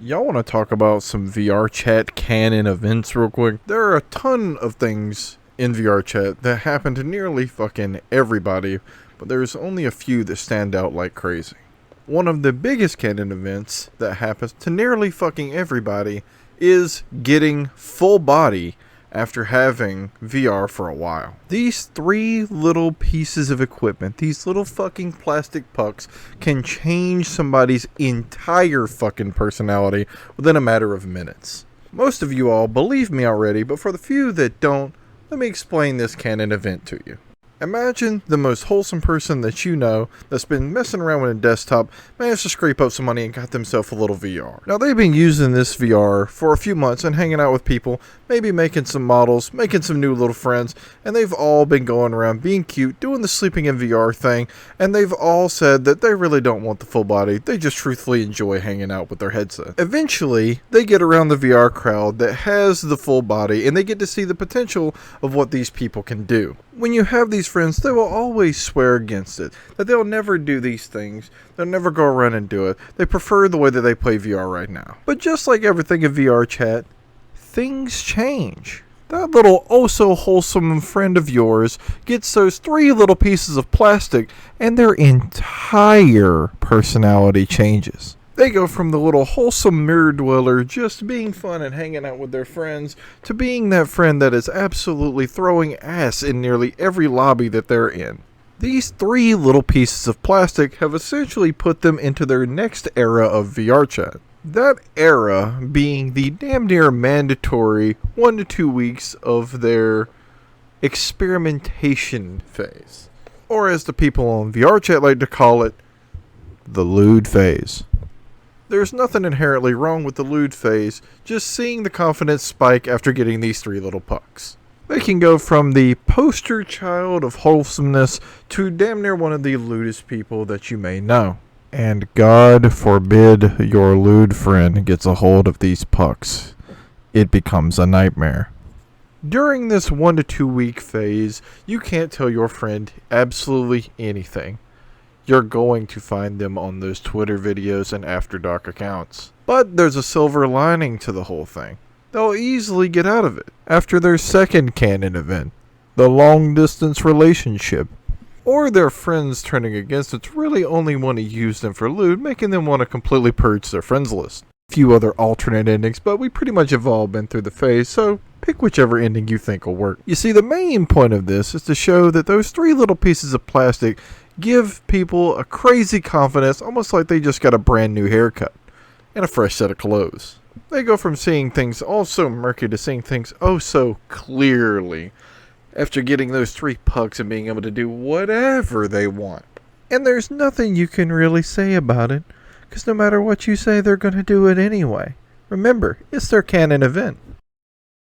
Y'all want to talk about some Vrchat Canon events real quick? There are a ton of things in Vrchat that happen to nearly fucking everybody, but there's only a few that stand out like crazy. One of the biggest Canon events that happens to nearly fucking everybody is getting full body after having VR for a while. These three little pieces of equipment, these little fucking plastic pucks, can change somebody's entire fucking personality within a matter of minutes. Most of you all believe me already, but for the few that don't, let me explain this Canon event to you. Imagine the most wholesome person that you know that's been messing around with a desktop, managed to scrape up some money and got themselves a little VR. Now they've been using this VR for a few months and hanging out with people, maybe making some models, making some new little friends, and they've all been going around being cute, doing the sleeping in VR thing, and they've all said that they really don't want the full body, they just truthfully enjoy hanging out with their headset. Eventually, they get around the VR crowd that has the full body and they get to see the potential of what these people can do. When you have these friends, they will always swear against it, that they'll never do these things, they'll never go around and do it. They prefer the way that they play VR right now. But just like everything in Vrchat, things change. That little oh-so-wholesome friend of yours gets those three little pieces of plastic and their entire personality changes. They go from the little wholesome mirror dweller just being fun and hanging out with their friends to being that friend that is absolutely throwing ass in nearly every lobby that they're in. These three little pieces of plastic have essentially put them into their next era of VRChat. That era being the damn near mandatory 1 to 2 weeks of their experimentation phase. Or as the people on VRChat like to call it, the lewd phase. There's nothing inherently wrong with the lewd phase, just seeing the confidence spike after getting these three little pucks. They can go from the poster child of wholesomeness to damn near one of the lewdest people that you may know. And God forbid your lewd friend gets a hold of these pucks. It becomes a nightmare. During this 1 to 2 week phase, you can't tell your friend absolutely anything. You're going to find them on those Twitter videos and After Dark accounts. But there's a silver lining to the whole thing. They'll easily get out of it after their second Canon event, the long distance relationship. Or their friends turning against it to really only want to use them for loot, making them want to completely purge their friends list. A few other alternate endings, but we pretty much have all been through the phase, so pick whichever ending you think will work. You see, the main point of this is to show that those three little pieces of plastic give people a crazy confidence, almost like they just got a brand new haircut and a fresh set of clothes. They go from seeing things all so murky to seeing things oh so clearly after getting those three pucks and being able to do whatever they want. And there's nothing you can really say about it, because no matter what you say, they're going to do it anyway. Remember, it's their Canon event.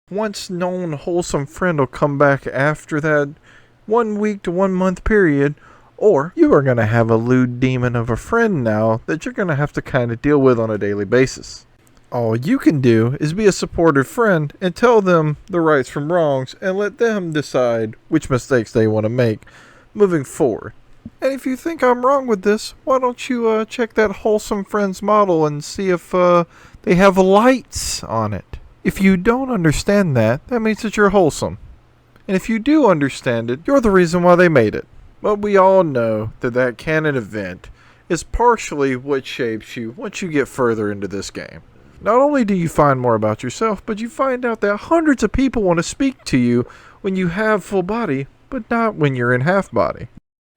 Once known wholesome friend will come back after that 1 week to 1 month period, or you are going to have a lewd demon of a friend now that you're going to have to kind of deal with on a daily basis. All you can do is be a supportive friend and tell them the rights from wrongs and let them decide which mistakes they want to make moving forward. And if you think I'm wrong with this, why don't you check that wholesome friends model and see if they have lights on it. If you don't understand that, that means that you're wholesome. And if you do understand it, you're the reason why they made it. But we all know that that Canon event is partially what shapes you once you get further into this game. Not only do you find more about yourself, but you find out that hundreds of people want to speak to you when you have full body, but not when you're in half body.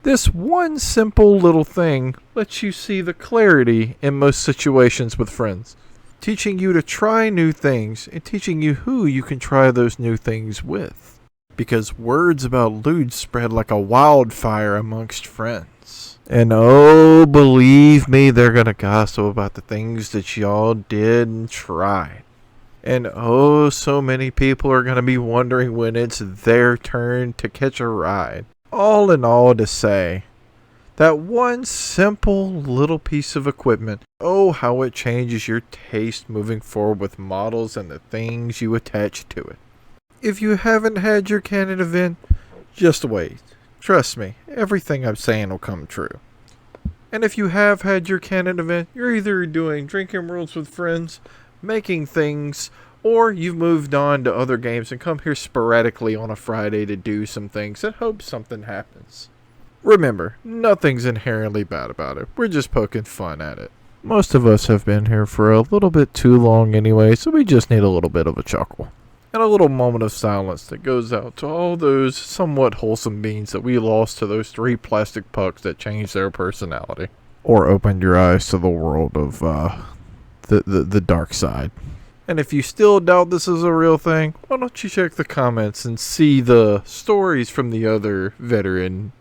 This one simple little thing lets you see the clarity in most situations with friends, teaching you to try new things and teaching you who you can try those new things with. Because words about lewd spread like a wildfire amongst friends. And oh, believe me, they're gonna gossip about the things that y'all did and tried. And oh, so many people are gonna be wondering when it's their turn to catch a ride. All in all to say, that one simple little piece of equipment, oh how it changes your taste moving forward with models and the things you attach to it. If you haven't had your Canon event, just wait. Trust me, everything I'm saying will come true. And if you have had your Canon event, you're either doing drinking worlds with friends, making things, or you've moved on to other games and come here sporadically on a Friday to do some things and hope something happens. Remember, nothing's inherently bad about it. We're just poking fun at it. Most of us have been here for a little bit too long anyway, so we just need a little bit of a chuckle. And a little moment of silence that goes out to all those somewhat wholesome beings that we lost to those 3 plastic pucks that changed their personality. Or opened your eyes to the world of the dark side. And if you still doubt this is a real thing, why don't you check the comments and see the stories from the other veteran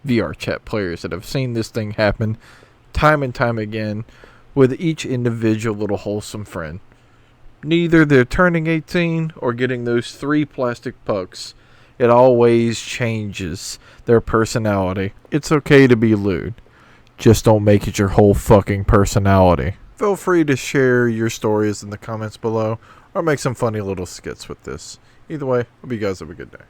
Vrchat players that have seen this thing happen time and time again with each individual little wholesome friend. Neither they're turning 18 or getting those 3 plastic pucks. It always changes their personality. It's okay to be lewd. Just don't make it your whole fucking personality. Feel free to share your stories in the comments below or make some funny little skits with this. Either way, hope you guys have a good day.